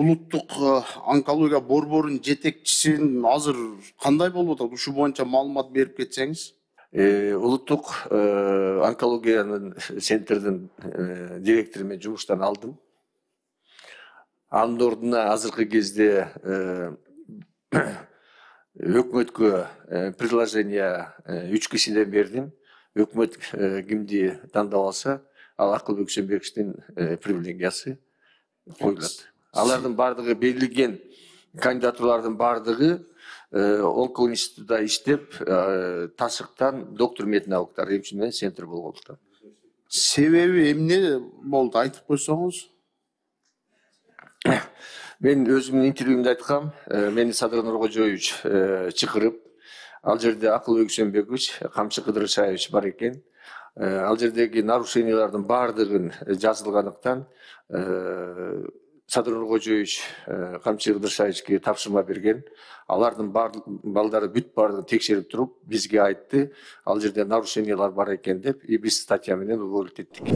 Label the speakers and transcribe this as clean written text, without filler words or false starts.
Speaker 1: улуттук онкология борборунун жетекчисин азыр кандай болуп атат? Ушул боюнча маалымат берип кетсеңиз.
Speaker 2: Улуттук онкологиянын центрдин директору мен жумуштан алдым. Анын ордуна азыркы кезде өкмөткө предложение 3 кишиден бердим. Өкмөт кимди тандап алса, ал Акылбек Үксөнбековдун предложениясы коюлат. Алардын бардыгы берилген кандидатуралардын бардыгы онко институтта иштеп, ташыктан доктор меднауктар эмче центр болгондуктан.
Speaker 1: Себеби эмне болду, айтып койсоңуз?
Speaker 2: Мен өзүмдүн интервьюмда айткам, мени Садыр Нуркожоевич чакырып, ал жерде Акылбек Үксөнбекович, Камчы Кыдыршаевич бар экен. Ал жердеги нарушениялардын бардыгын жазылгандыктан Садыр Нуркожоевич Камчы Кыдыршаевичке тапшырма берген. Алардын балдары бүт бардыгын текшерип туруп, бизге айтты, ал жерде нарушениялар бар экен деп, биз статья менен уволить эттик.